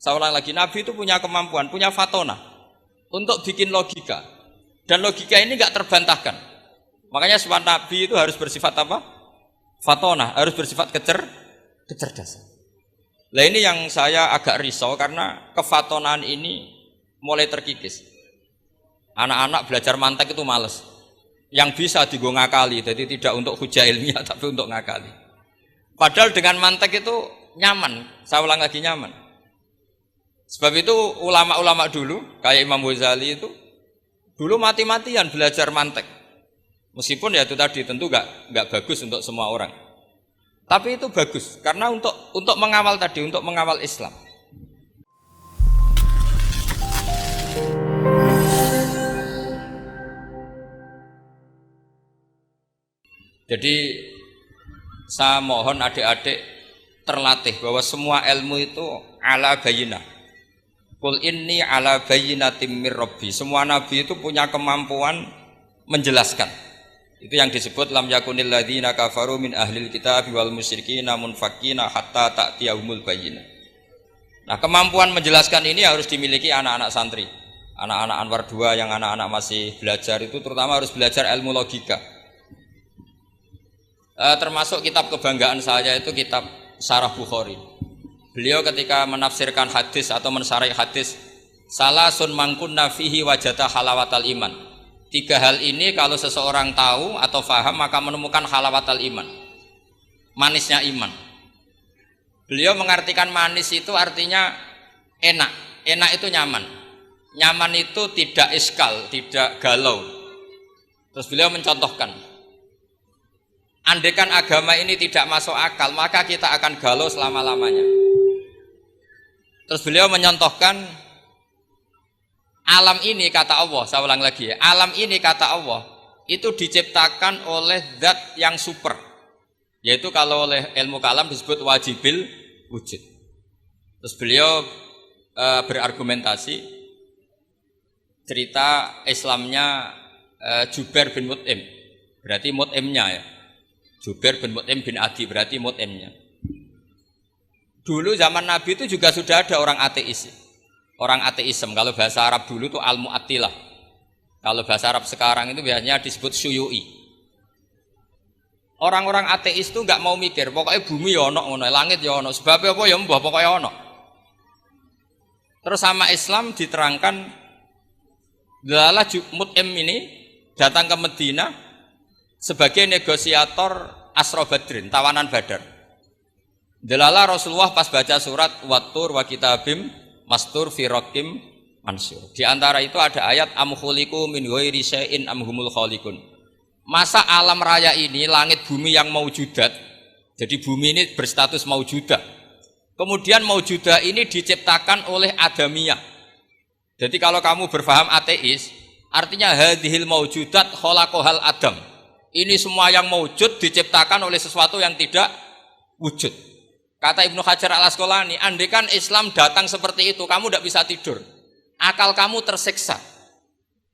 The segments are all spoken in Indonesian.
Saya ulang lagi, Nabi itu punya kemampuan, punya fatona untuk bikin logika. Dan logika ini enggak terbantahkan. Makanya sifat Nabi itu harus bersifat apa? Fatona, harus bersifat kecerdasan. Nah ini yang saya agak risau karena kefatonaan ini mulai terkikis. Anak-anak belajar mantek itu males. Yang bisa digo ngakali, jadi tidak untuk hujah ilmiah tapi untuk ngakali. Padahal dengan mantek itu nyaman, saya ulang lagi nyaman. Sebab itu ulama-ulama dulu, kayak Imam Ghazali itu, dulu mati-matian belajar mantek. Meskipun ya itu tadi tentu enggak bagus untuk semua orang. Tapi itu bagus karena untuk mengawal tadi, untuk mengawal Islam. Jadi saya mohon adik-adik terlatih bahwa semua ilmu itu ala bayyinah. Qul inni ala bayyinatin mir rabbi. Semua nabi itu punya kemampuan menjelaskan. Itu yang disebut lam yakunil ladzina kafaru min ahlil kitab wal musyrikin munfakkina hatta ta'tiyahumul bayyinah. Nah, kemampuan menjelaskan ini harus dimiliki anak-anak santri. Anak-anak Anwar 2 yang anak-anak masih belajar itu terutama harus belajar ilmu logika. Termasuk kitab kebanggaan saya itu kitab Syarah Bukhari. Beliau ketika menafsirkan hadis atau mensyarah hadis, salasun mangkunna fihi wajata halawatal iman. 3 hal ini kalau seseorang tahu atau faham maka menemukan halawatal iman, manisnya iman. Beliau mengartikan manis itu artinya enak. Enak itu nyaman. Nyaman itu tidak iskal, tidak galau. Terus beliau mencontohkan, andaikan agama ini tidak masuk akal, maka kita akan galau selama-lamanya. Terus beliau menyontohkan, alam ini kata Allah, saya ulang lagi ya, alam ini kata Allah, itu diciptakan oleh zat yang super. Yaitu kalau oleh ilmu kalam disebut wajibil wujud. Terus beliau berargumentasi, cerita Islamnya Jubair bin Mut'im, berarti Mut'imnya ya. Jubair bin Mut'im bin Adi berarti Mut'imnya. Dulu zaman Nabi itu juga sudah ada orang ateis. Orang ateisme, kalau bahasa Arab dulu itu al-mu'attilah. Kalau bahasa Arab sekarang itu biasanya disebut syuyu'i. Orang-orang ateis itu enggak mau mikir, pokoknya bumi ya ono, langit ya ono, sebabnya apa ya mbah pokoknya ono. Terus sama Islam diterangkan, Dalalah Mut'im ini datang ke Madinah sebagai negosiator Asra Badrin, tawanan Badar. Dalalah Rasulullah pas baca surat Wattur wa kitabim mastur fi raqim mansur. Di antara itu ada ayat am khuliqu min ghairi syai'in am humul khaliqun. Masa alam raya ini langit bumi yang maujudat. Jadi bumi ini berstatus maujudah. Kemudian maujudah ini diciptakan oleh adamiyah. Jadi kalau kamu berfaham ateis, artinya hadhil maujudat khalaqahal adam. Ini semua yang maujud diciptakan oleh sesuatu yang tidak wujud. Kata Ibnu Hajar al-Asqalani, andaikan Islam datang seperti itu, kamu tidak bisa tidur. Akal kamu tersiksa.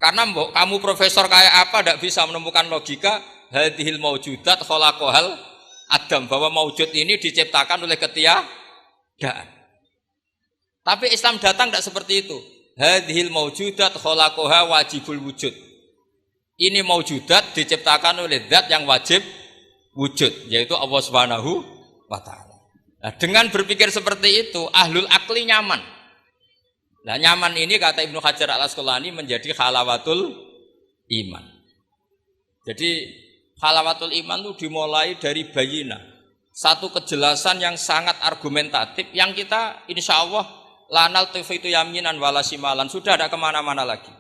Karena kamu profesor kayak apa tidak bisa menemukan logika hadhil maujudat khalaqahal adam, bahwa maujud ini diciptakan oleh ketiadaan. Tapi Islam datang tidak seperti itu. Hadhil maujudat khalaqaha wajibul wujud. Ini maujudat diciptakan oleh zat yang wajib wujud, yaitu Allah Subhanahu wa ta'ala. Nah, dengan berpikir seperti itu, ahlul akli nyaman. Nah, nyaman ini kata Ibnu Hajar al-Asqalani menjadi halawatul iman. Jadi halawatul iman itu dimulai dari bayina, satu kejelasan yang sangat argumentatif yang kita insya Allah lanal tifitu yaminan wala simalan, sudah ada kemana-mana lagi.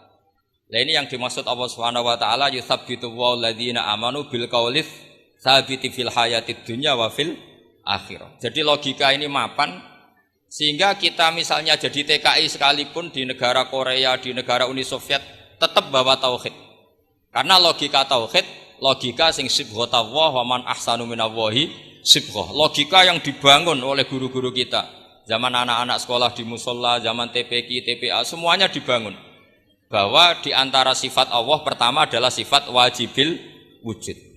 Nah ini yang dimaksud Allah Subhanahu wa taala yuthabbitu walladzina amanu bil qaulits tsabiti fil hayatid dunya wa fil akhirah. Jadi logika ini mapan sehingga kita misalnya jadi TKI sekalipun di negara Korea, di negara Uni Soviet tetap bawa tauhid. Karena logika tauhid, logika sing sibghatullah wa man ahsanu minallahi sibghah. Logika yang dibangun oleh guru-guru kita. Zaman anak-anak sekolah di musola, zaman TPQ, TPA, semuanya dibangun. Bahwa di antara sifat Allah pertama adalah sifat wajibil wujud.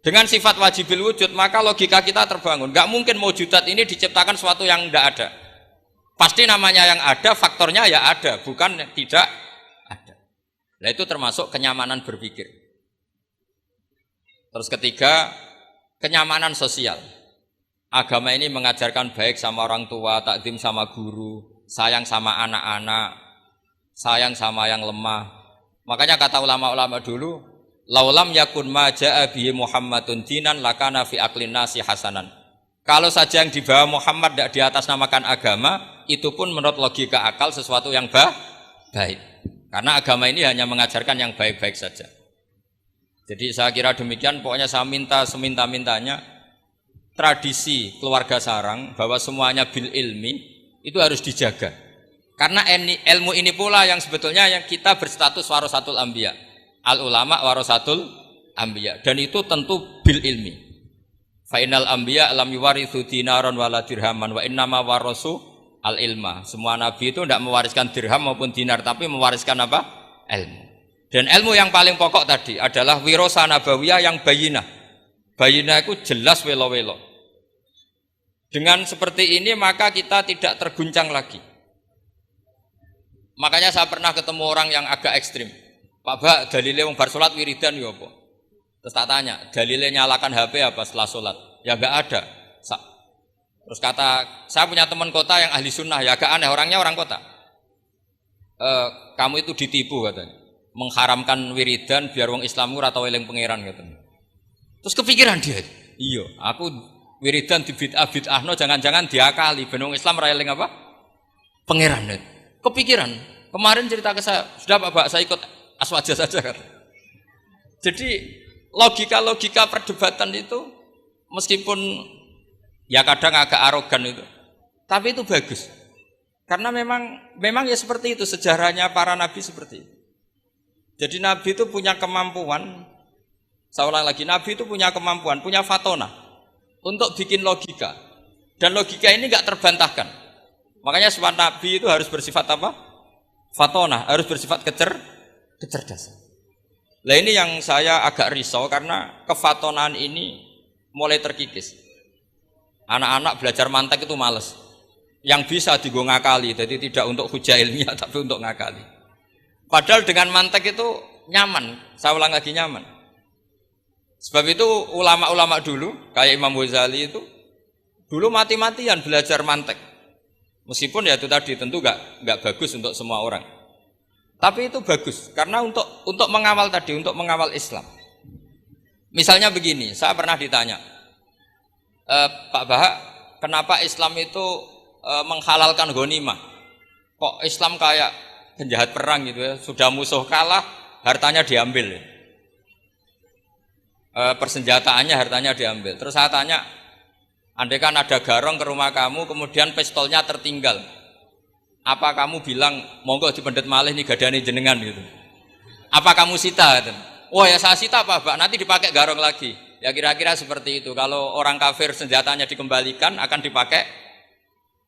Dengan sifat wajibil wujud, maka logika kita terbangun. Gak mungkin maujudat ini diciptakan sesuatu yang tidak ada. Pasti namanya yang ada, faktornya ya ada, bukan tidak ada. Nah itu termasuk kenyamanan berpikir. Terus ketiga, kenyamanan sosial. Agama ini mengajarkan baik sama orang tua, takdim sama guru, sayang sama anak-anak, sayang sama yang lemah. Makanya kata ulama-ulama dulu, laulam yakun ma ja'a bihi Muhammadun dinan lakana fi aqlin nasi hasanan. Kalau saja yang dibawa Muhammad tidak di atas namakan agama, itu pun menurut logika akal sesuatu yang baik. Karena agama ini hanya mengajarkan yang baik-baik saja. Jadi saya kira demikian, pokoknya saya minta seminta-mintanya tradisi keluarga sarang bahwa semuanya bil ilmi itu harus dijaga. Karena ilmu ini pula yang sebetulnya yang kita berstatus warasatul anbiya. Al ulama warasatul anbiya, dan itu tentu bil ilmi. Fa innal anbiya lam yuwarithu dinaron wala dirhaman wa innama warasu al ilma. Semua nabi itu tidak mewariskan dirham maupun dinar, tapi mewariskan apa? Ilmu. Dan ilmu yang paling pokok tadi adalah wirasa nabawiyah yang bayinah. Bayinah itu jelas welo-welo. Dengan seperti ini maka kita tidak terguncang lagi. Makanya saya pernah ketemu orang yang agak ekstrim. Pak Bak, dalilnya wong bar salat wiridan ya apa? Terus tak tanya, dalilnya nyalakan HP apa setelah salat? Ya enggak ada. Terus kata, saya punya teman kota yang ahli sunnah, ya agak aneh, orangnya orang kota. Kamu itu ditipu katanya. Mengharamkan wiridan biar wong Islam ora tau eling pangeran katanya. Terus kepikiran dia, iya, aku wiridan di bid'ah-bid'ahno jangan-jangan diakali ben wong Islam ora eling apa? Pangeran. Kepikiran. Kemarin cerita ke saya, sudah Pak, saya ikut aswaja saja kata. Jadi logika-logika perdebatan itu meskipun ya kadang agak arogan itu, tapi itu bagus. Karena memang ya seperti itu sejarahnya para nabi seperti itu. Jadi nabi itu punya kemampuan, saya ulang lagi, nabi itu punya kemampuan, punya fatona untuk bikin logika. Dan logika ini enggak terbantahkan. Makanya sifat nabi itu harus bersifat apa? Fatona, harus bersifat kecerdasan. Nah ini yang saya agak risau karena kefatonaan ini mulai terkikis. Anak-anak belajar mantek itu males. Yang bisa digo ngakali, jadi tidak untuk hujah ilmiah tapi untuk ngakali. Padahal dengan mantek itu nyaman, saya ulang lagi nyaman. Sebab itu ulama-ulama dulu, kayak Imam Ghazali itu, dulu mati-matian belajar mantek. Meskipun ya itu tadi tentu enggak bagus untuk semua orang. Tapi itu bagus karena untuk mengawal tadi, untuk mengawal Islam. Misalnya begini, saya pernah ditanya, Pak Bahak, kenapa Islam itu menghalalkan ghanimah? Kok Islam kayak penjahat perang gitu ya, sudah musuh kalah, hartanya diambil. Persenjataannya hartanya diambil. Terus saya tanya, andai kan ada garong ke rumah kamu, kemudian pistolnya tertinggal, apa kamu bilang, monggo dipendet malih nih gadane jenengan gitu? Apa kamu sita? Gitu? Oh ya saya sita Pak Bak, nanti dipakai garong lagi. Ya kira-kira seperti itu. Kalau orang kafir senjatanya dikembalikan, akan dipakai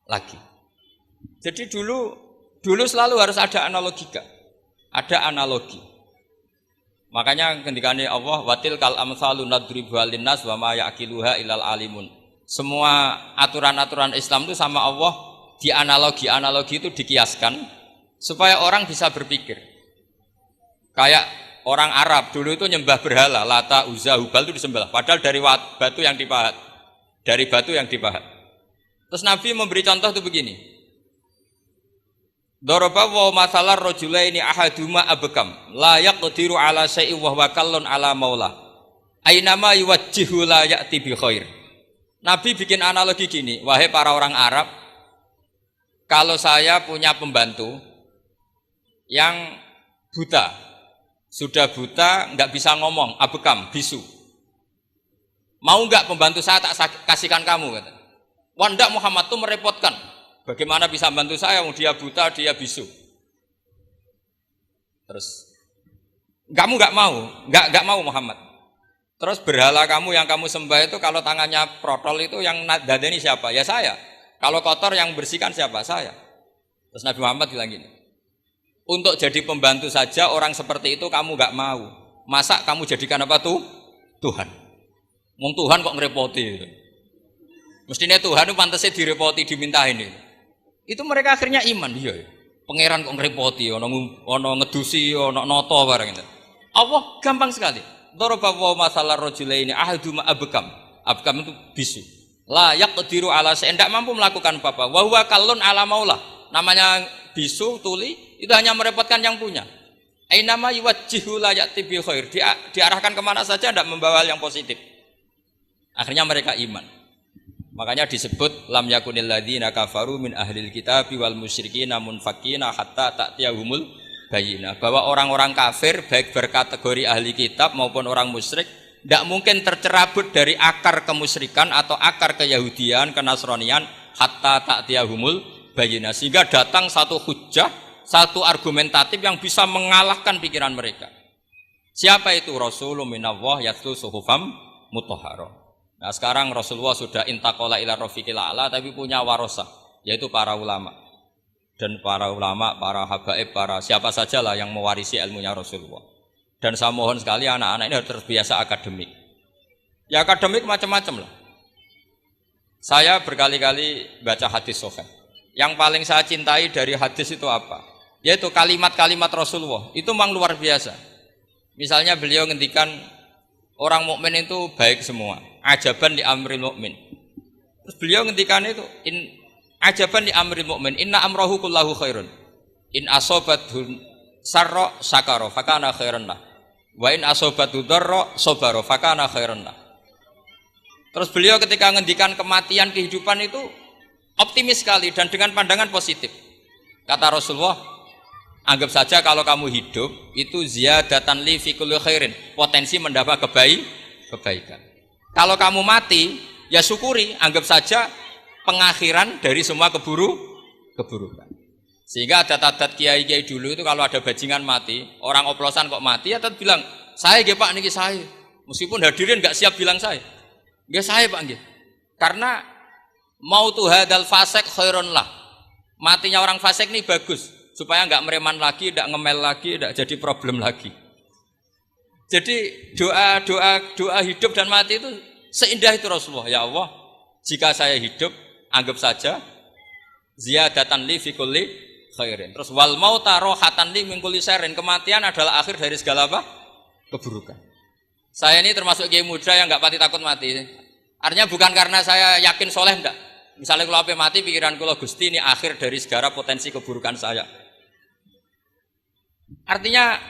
lagi. Jadi dulu selalu harus ada analogika, ada analogi. Makanya ketika Allah watil kal amsalu nadribu linnas wa ma yaqiluha ilal alimun. Semua aturan-aturan Islam itu sama Allah di analogi itu dikiaskan supaya orang bisa berpikir. Kayak orang Arab dulu itu nyembah berhala, Lata, Uzza, Hubal itu disembah. Padahal dari batu yang dipahat. Dari batu yang dipahat. Terus Nabi memberi contoh itu begini. Daraba wa masalar rajulaini ahaduma abkam la yaqdiru ala syai'in wa huwa kallun ala maula. Ainama yuwajjihu la ya'ti bi khair. Nabi bikin analogi gini, wahai para orang Arab, kalau saya punya pembantu yang buta, sudah buta, nggak bisa ngomong, abekam, bisu. Mau nggak pembantu saya tak kasihkan kamu? Kata. Wah enggak, Muhammad tuh merepotkan. Bagaimana bisa bantu saya? Dia buta, dia bisu. Terus, kamu nggak mau Muhammad. Terus berhala kamu yang kamu sembah itu kalau tangannya protol itu yang dadani siapa? Ya saya. Kalau kotor yang bersihkan siapa? Saya. Terus Nabi Muhammad bilang gini, untuk jadi pembantu saja orang seperti itu kamu gak mau. Masa kamu jadikan apa tuh? Tuhan. Wong Tuhan kok ngerepoti itu. Mestinya Tuhan itu pantasnya direpoti, dimintain itu. Itu mereka akhirnya iman. Iya. Pangeran kok ngrepoti, ono ngedusi, ono noto barang itu. Allah gampang sekali. Daraba wa masalah rajulaini ahaduma abkam. Abkam itu bisu. La yaqdiru ala ndak mampu melakukan apa-apa. Wa huwa kallun ala maula. Namanya bisu, tuli, itu hanya merepotkan yang punya. Ainama yuwajjihu la ya'ti bi khair. Diarahkan kemana saja tidak membawa yang positif. Akhirnya mereka iman. Makanya disebut lam yakunil ladzina kafaru min ahlil kitabi wal musyrikina munfakina hatta ta'tiyahumul bayyinah. Bahwa orang-orang kafir baik berkategori ahli kitab maupun orang musyrik tidak mungkin tercerabut dari akar kemusyrikan atau akar keyahudian, kenasranian hatta ta'tiyahumul bayyinah. Sehingga datang satu hujjah, satu argumentatif yang bisa mengalahkan pikiran mereka. Siapa itu? Rasulun minallah yatlu suhufam mutahharah. Nah sekarang Rasulullah sudah intaqala ila rafiqil a'la tapi punya warasah yaitu para ulama. Dan para ulama, para habaib, para siapa sajalah yang mewarisi ilmunya Rasulullah. Dan saya mohon sekali anak-anak ini harus terbiasa akademik. Ya akademik macam-macam lah. Saya berkali-kali baca hadis sahih. Yang paling saya cintai dari hadis itu apa? Yaitu kalimat-kalimat Rasulullah. Itu memang luar biasa. Misalnya beliau ngendikan orang mukmin itu baik semua. Ajaban li amril mukmin. Terus beliau ngendikan itu ajaban li amril mukmin. Inna amrahu kullahu khairun. In asobathu sarra sakara fakana khairan lah. Wa in asobathu darra sabara fakana khairan lah. Terus beliau ketika ngendikan kematian kehidupan itu optimis sekali dan dengan pandangan positif. Kata Rasulullah, anggap saja kalau kamu hidup itu ziyadatan li fi kulli khairin, potensi mendapat kebaikan. Kalau kamu mati, ya syukuri, anggap saja pengakhiran dari semua keburukan. Sehingga adat-adat kiai-kiai dulu itu kalau ada bajingan mati, orang oplosan kok mati, ya tetap bilang, saya nggih Pak niki saya. Meskipun hadirin enggak siap bilang saya. Nggih saya Pak nggih. Karena mautu hadzal fasik khairun lah. Matinya orang fasik ini bagus supaya enggak mereman lagi, enggak ngemel lagi, enggak jadi problem lagi. Jadi doa hidup dan mati itu seindah itu Rasulullah. Ya Allah, jika saya hidup, anggap saja ziyadatan li fi kulli khairin. Terus wal mauta rohatan li min kulli syarrin. Kematian adalah akhir dari segala apa? Keburukan. Saya ini termasuk kiai muda yang enggak pati takut mati. Artinya bukan karena saya yakin soleh enggak. Misalnya kalau ape mati pikiran kula Gusti ini akhir dari segala potensi keburukan saya. Artinya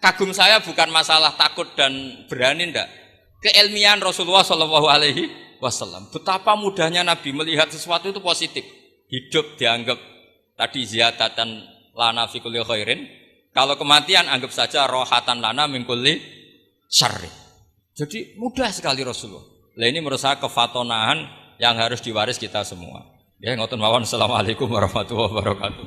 kagum saya bukan masalah takut dan berani ndak. Keilmian Rasulullah Shallallahu Alaihi Wasallam. Betapa mudahnya Nabi melihat sesuatu itu positif. Hidup dianggap tadi ziyadatan lana fi kulli khairin. Kalau kematian anggap saja rohatan lana min kulli syarri. Jadi mudah sekali Rasulullah. Nah ini menurut saya kefatonahan yang harus diwaris kita semua. Ya ngoten mawon. Assalamualaikum warahmatullahi wabarakatuh.